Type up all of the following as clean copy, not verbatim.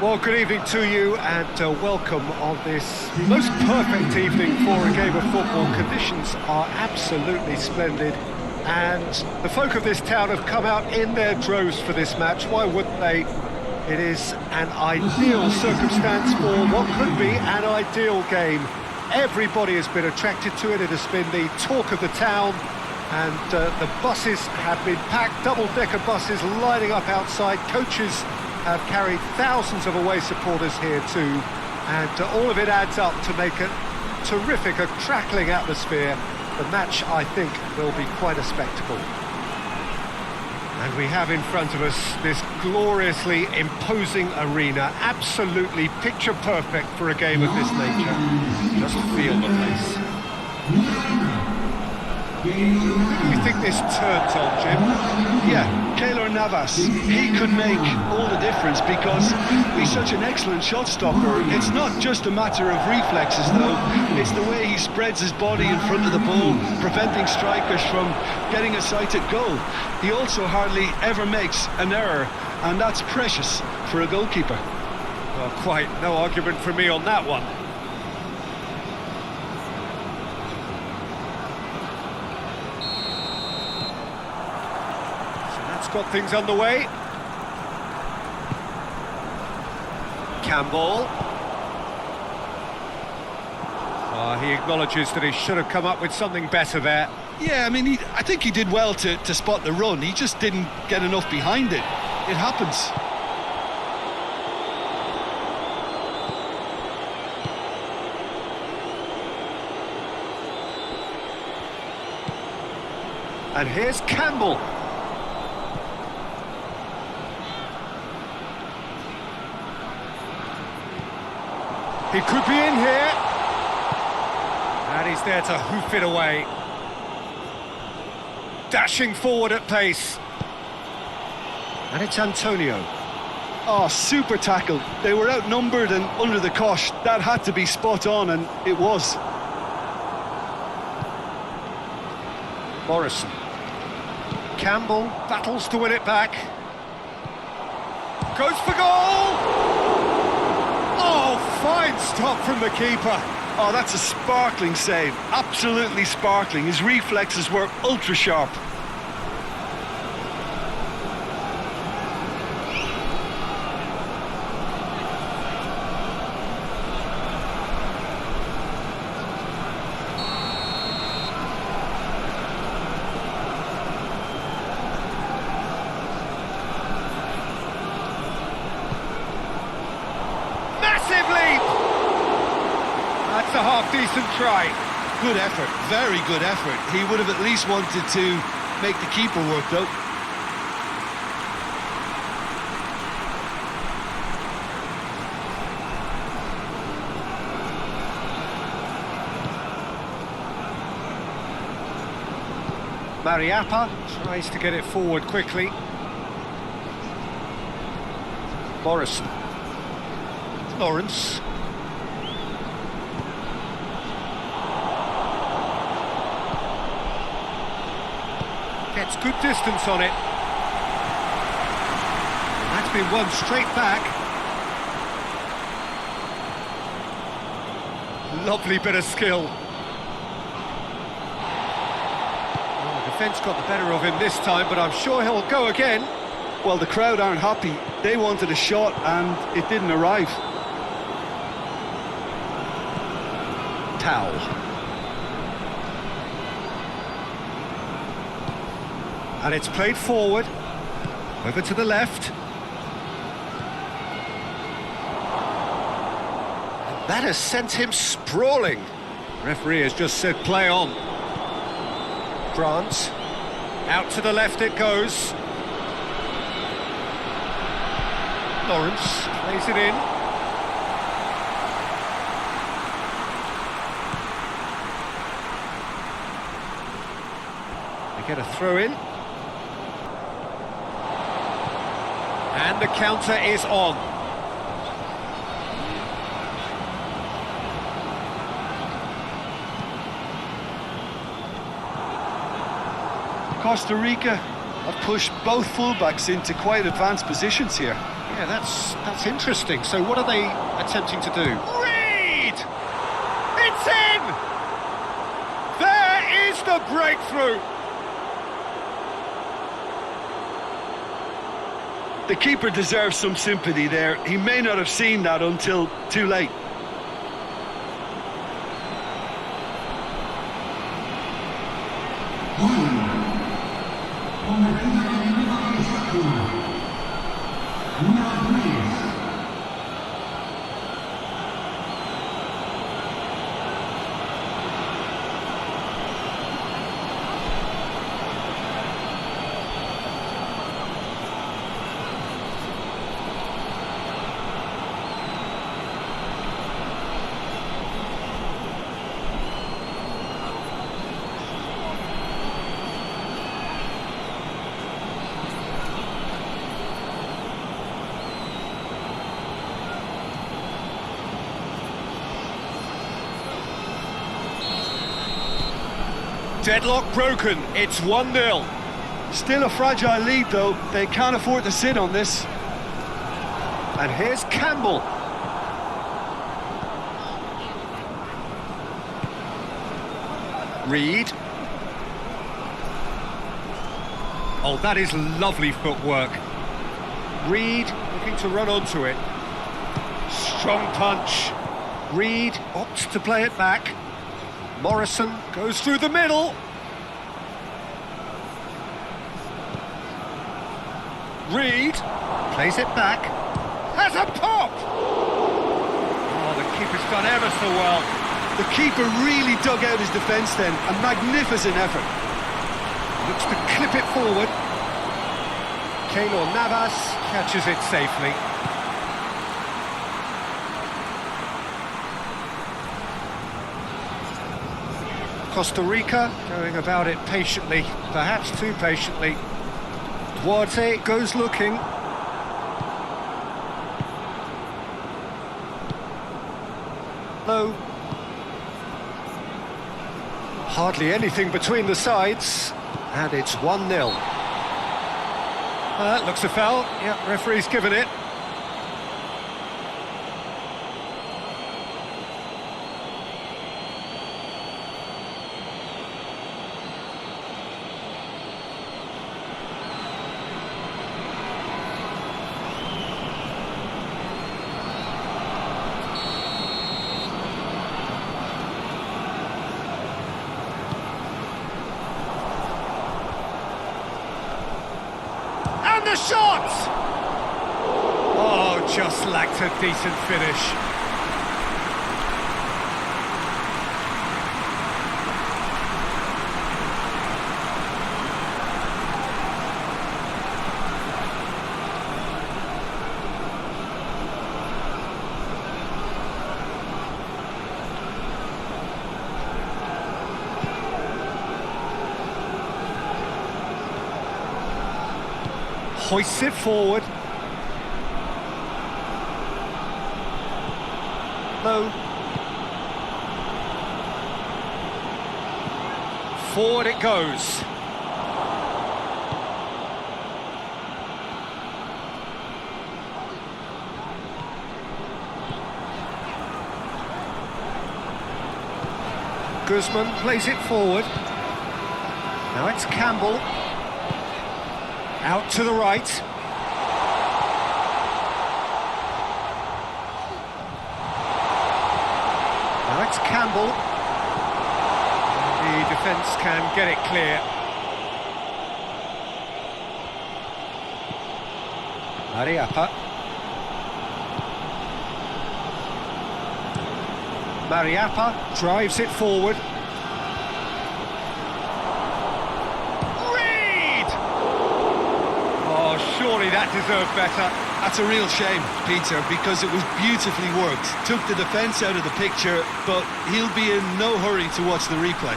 Well, good evening to you and welcome on this most perfect evening for a game of football. Conditions are absolutely splendid and the folk of this town have come out in their droves for this match. Why wouldn't they? It is an ideal circumstance for what could be an ideal game. Everybody has been attracted to it. It has been the talk of the town, and the buses have been packed, double-decker buses lining up outside. Coaches have carried thousands of away supporters here too, and all of it adds up to make a terrific, a crackling atmosphere. The match, I think, will be quite a spectacle. And we have in front of us this gloriously imposing arena, absolutely picture perfect for a game of this nature. Just feel the place. Who do you think this turns on, Jim? Yeah, Keylor Navas. He could make all the difference because he's such an excellent shot stopper. It's not just a matter of reflexes, though. It's the way he spreads his body in front of the ball, preventing strikers from getting a sighted goal. He also hardly ever makes an error, and that's precious for a goalkeeper. Well, quite no argument from me on that one. Got things underway. Campbell. He acknowledges that he should have come up with something better there. Yeah, I mean, I think he did well to spot the run. He just didn't get enough behind it. It happens. And here's Campbell. He could be in here. And he's there to hoof it away. Dashing forward at pace. And it's Antonio. Oh, super tackle. They were outnumbered and under the cosh. That had to be spot on, and it was. Morrison. Campbell battles to win it back. Goes for goal! Oh, fine stop from the keeper. Oh, that's a sparkling save. Absolutely sparkling. His reflexes were ultra sharp. That's a half-decent try. Good effort, very good effort. He would have at least wanted to make the keeper work, though. Mariappa tries to get it forward quickly. Morrison. Lawrence. Gets good distance on it. And that's been won straight back. Lovely bit of skill. Well, the defence got the better of him this time, but I'm sure he'll go again. Well, the crowd aren't happy. They wanted a shot and it didn't arrive. Towel. And it's played forward, over to the left. And that has sent him sprawling. The referee has just said play on. Grant, out to the left it goes. Lawrence plays it in. They get a throw in. And the counter is on. Costa Rica have pushed both fullbacks into quite advanced positions here. Yeah, that's interesting. So what are they attempting to do? Reed! It's in! There is the breakthrough! The keeper deserves some sympathy there. He may not have seen that until too late. Deadlock broken, it's 1-0. Still a fragile lead though, they can't afford to sit on this. And here's Campbell. Reed. Oh, that is lovely footwork. Reed looking to run onto it. Strong punch. Reed opts to play it back. Morrison goes through the middle. Reed plays it back. Has a pop! Oh, the keeper's done ever so well. The keeper really dug out his defence then. A magnificent effort. Looks to clip it forward. Keylor Navas catches it safely. Costa Rica going about it patiently, perhaps too patiently. Duarte goes looking. Low. Hardly anything between the sides, and it's 1-0. Looks a foul. Yeah, referee's given it. The shot! Oh, just lacked a decent finish. Hoists it forward. Low. Forward it goes. Guzman plays it forward. Now it's Campbell. Out to the right. Now it's Campbell. The defence can get it clear. Mariappa drives it forward. Surely that deserved better. That's a real shame, Peter, because it was beautifully worked. Took the defence out of the picture, but he'll be in no hurry to watch the replay.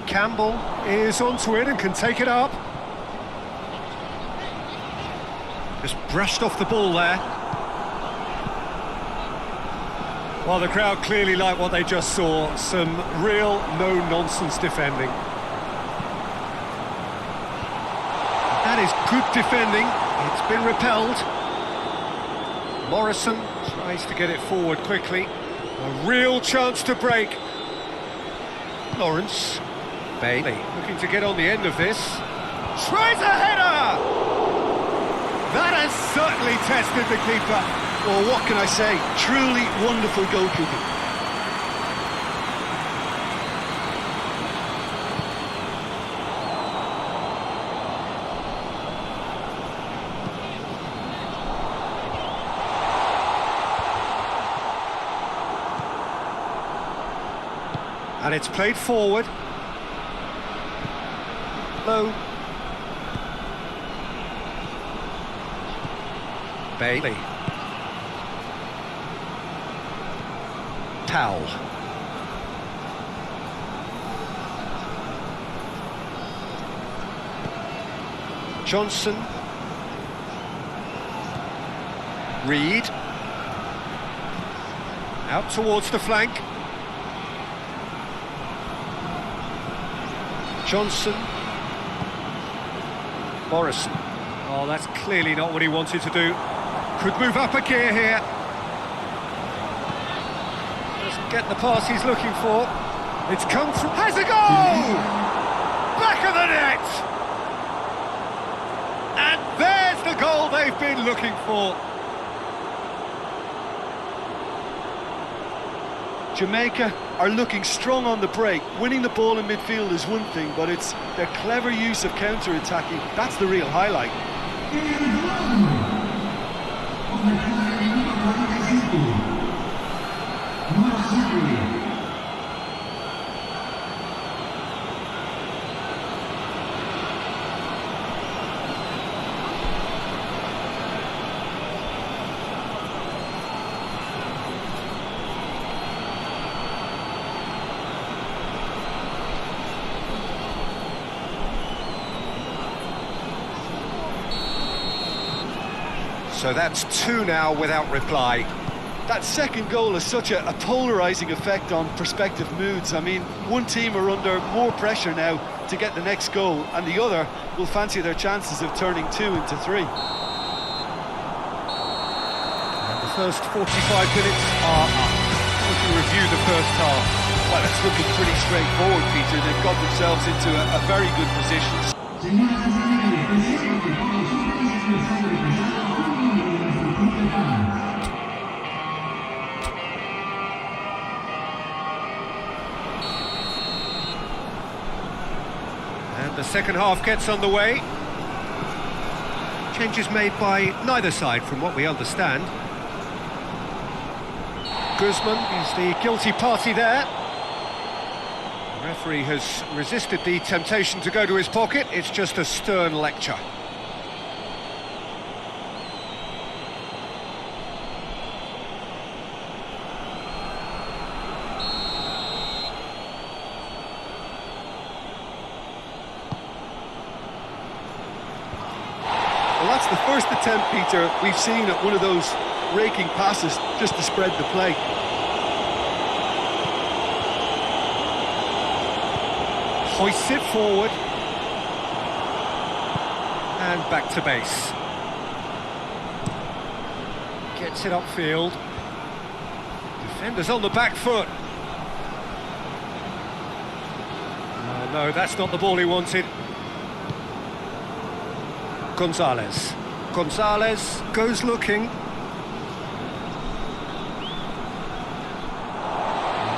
Campbell is onto it and can take it up. Just brushed off the ball there. Well, the crowd clearly like what they just saw. Some real no-nonsense defending. That is good defending. It's been repelled. Morrison tries to get it forward quickly. A real chance to break. Lawrence. Bailey looking to get on the end of this. Tries a header! That has certainly tested the keeper. Well, what can I say? Truly wonderful goalkeeping. And it's played forward. Low. Bailey. Towel. Johnson. Reed. Out towards the flank. Johnson. Morrison. Oh, that's clearly not what he wanted to do. Could move up a gear here. Doesn't get the pass he's looking for. It's come from... Has a goal! Back of the net! And there's the goal they've been looking for. Jamaica are looking strong on the break. Winning the ball in midfield is one thing, but it's their clever use of counter-attacking. That's the real highlight. So that's two now without reply. That second goal has such a polarising effect on prospective moods. I mean, one team are under more pressure now to get the next goal, and the other will fancy their chances of turning 2 into 3. And the first 45 minutes are up. We can review the first half. Well, it's looking pretty straightforward, Peter. They've got themselves into a very good position. And the second half gets underway. Changes made by neither side from what we understand. Guzman is the guilty party there. The referee has resisted the temptation to go to his pocket. It's just a stern lecture. Well, that's the first attempt, Peter, we've seen at one of those raking passes just to spread the play. Hoists it forward. And back to base. Gets it upfield. Defenders on the back foot. Oh, no, that's not the ball he wanted. Gonzalez. Gonzalez goes looking. It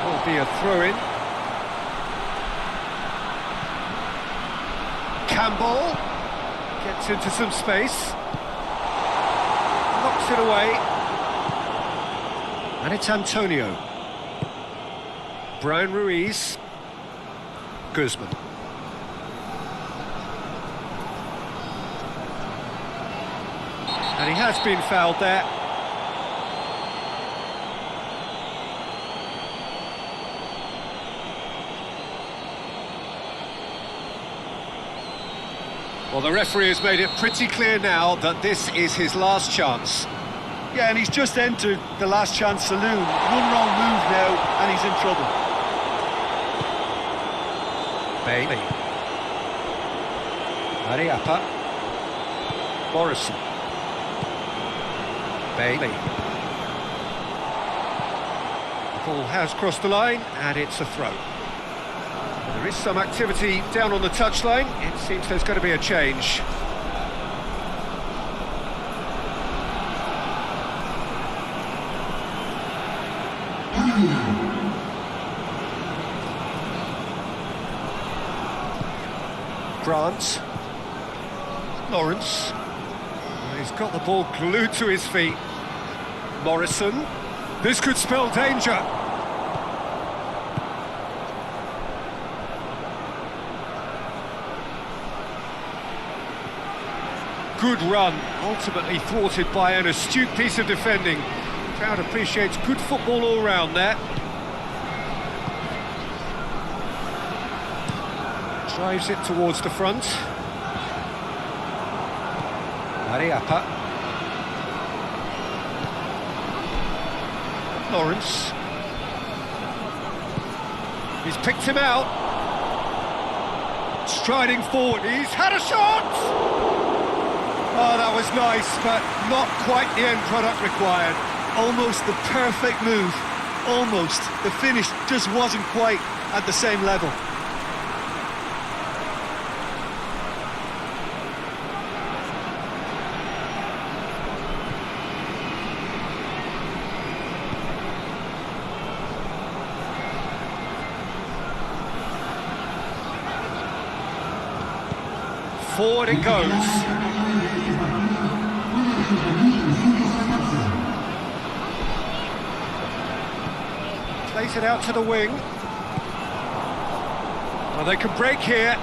will be a throw-in. Campbell gets into some space. Knocks it away. And it's Antonio. Brian Ruiz. Guzman. And he has been fouled there. Well, the referee has made it pretty clear now that this is his last chance. Yeah, and he's just entered the last chance saloon. One wrong move now, and he's in trouble. Bailey. Mariappa. Morrison. Bailey. The ball has crossed the line, and it's a throw. There is some activity down on the touchline. It seems there's going to be a change. Grant. Lawrence. He's got the ball glued to his feet. Morrison. This could spell danger. Good run, ultimately thwarted by an astute piece of defending. Crowd appreciates good football all round there. Drives it towards the front. Mariappa. Lawrence. He's picked him out. Striding forward, he's had a shot! Oh, that was nice, but not quite the end product required. Almost the perfect move. Almost. The finish just wasn't quite at the same level. Forward it goes. Plays it out to the wing. Well, they can break here.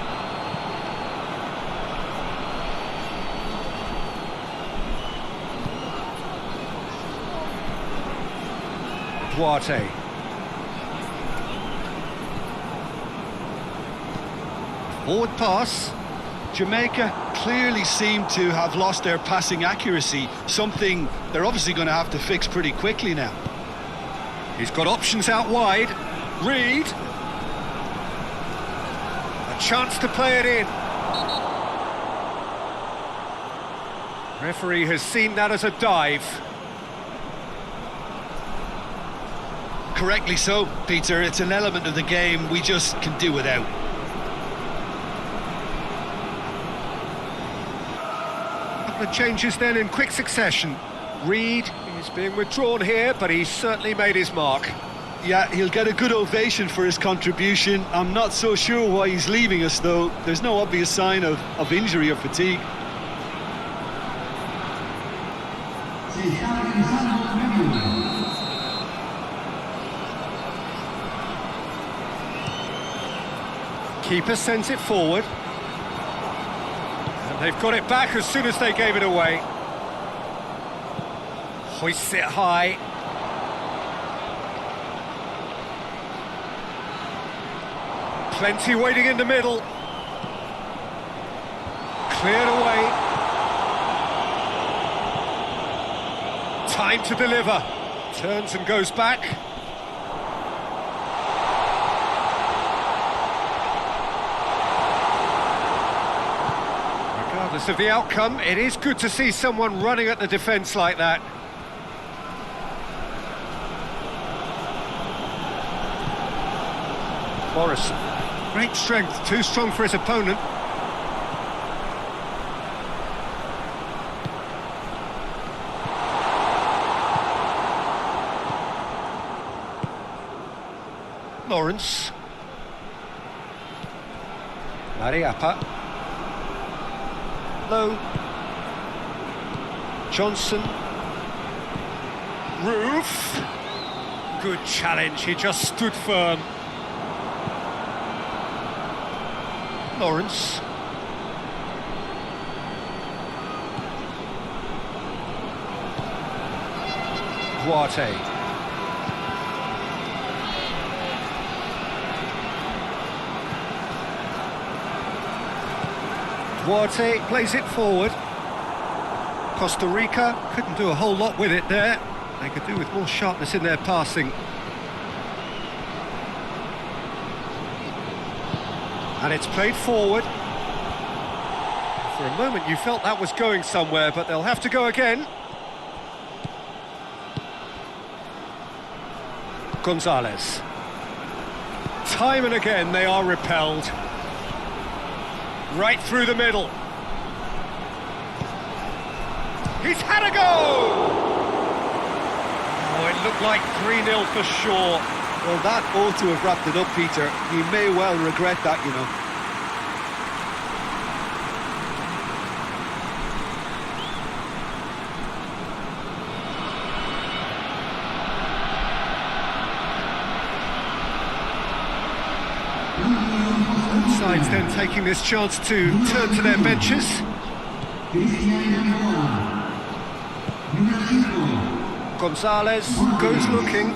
Duarte. Forward pass. Jamaica clearly seem to have lost their passing accuracy, something they're obviously going to have to fix pretty quickly now. He's got options out wide. Reed. A chance to play it in. Referee has seen that as a dive. Correctly so, Peter. It's an element of the game we just can do without. The changes then in quick succession. Reed is being withdrawn here, but he's certainly made his mark. Yeah, he'll get a good ovation for his contribution. I'm not so sure why he's leaving us, though. There's no obvious sign of injury or fatigue. Keeper sends it forward. They've got it back as soon as they gave it away. Hoists it high. Plenty waiting in the middle. Cleared away. Time to deliver. Turns and goes back. Regardless of the outcome, it is good to see someone running at the defence like that. Morrison. Great strength, too strong for his opponent. Lawrence. Mariappa. Low. Johnson. Roof. Good challenge, he just stood firm. Lawrence. Duarte. Duarte plays it forward. Costa Rica couldn't do a whole lot with it there. They could do with more sharpness in their passing. And it's played forward. For a moment you felt that was going somewhere, but they'll have to go again. Gonzalez. Time and again they are repelled. Right through the middle. He's had a go! Oh, it looked like 3-0 for sure. Well, that ought to have wrapped it up, Peter. He may well regret that, you know. Both sides then taking this chance to turn to their benches. Gonzalez goes looking.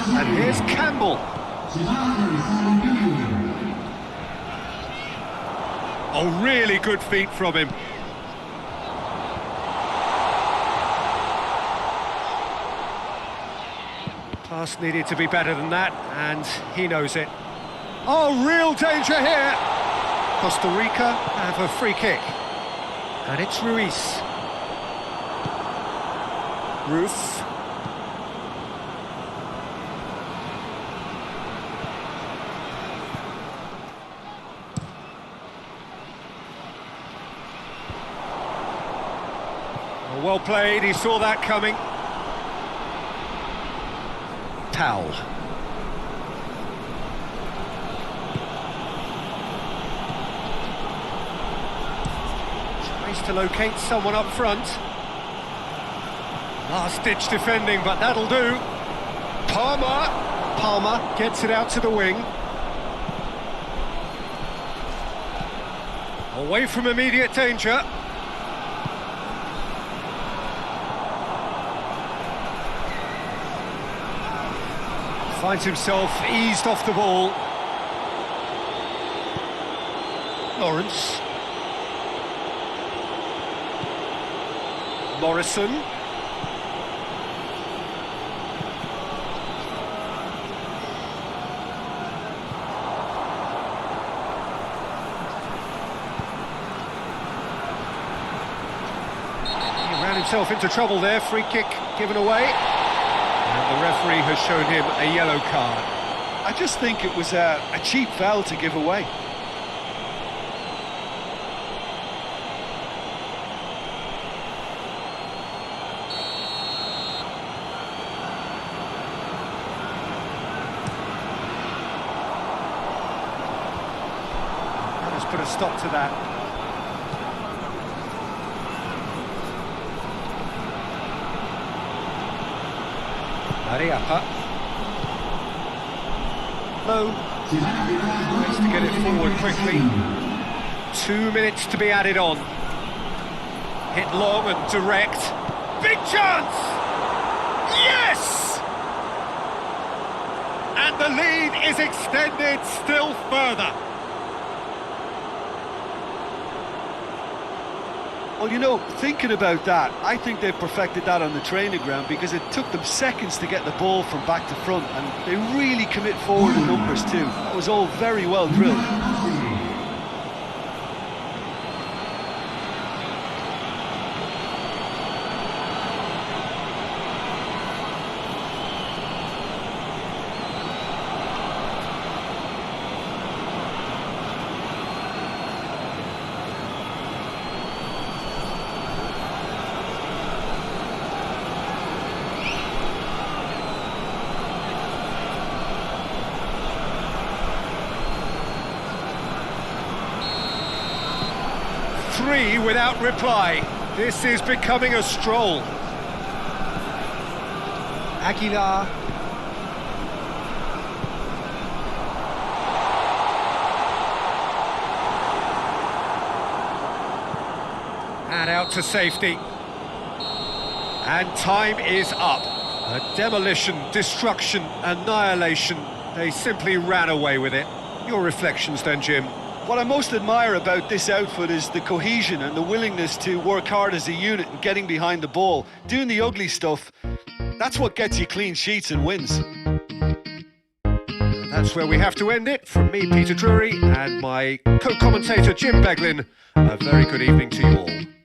And here's Campbell. Oh, really good feet from him. Pass needed to be better than that, and he knows it. Oh, real danger here! Costa Rica have a free kick. And it's Ruiz. Ruth. Oh, well played, he saw that coming. Towel. Tries to locate someone up front. Last-ditch defending, but that'll do. Palmer gets it out to the wing. Away from immediate danger. Finds himself eased off the ball. Lawrence. Morrison. He ran himself into trouble there. Free kick given away. And the referee has shown him a yellow card. I just think it was a cheap foul to give away. Let's put a stop to that. Mariappa. Low. Tries to get it forward quickly. 2 minutes to be added on. Hit long and direct. Big chance! Yes! And the lead is extended still further. Well, you know, thinking about that, I think they've perfected that on the training ground because it took them seconds to get the ball from back to front, and they really commit forward in numbers too. That was all very well drilled. 3 without reply. This is becoming a stroll. Aguilar. And out to safety. And time is up. A demolition, destruction, annihilation. They simply ran away with it. Your reflections then, Jim? What I most admire about this outfit is the cohesion and the willingness to work hard as a unit and getting behind the ball. Doing the ugly stuff, that's what gets you clean sheets and wins. That's where we have to end it. From me, Peter Drury, and my co-commentator, Jim Beglin. A very good evening to you all.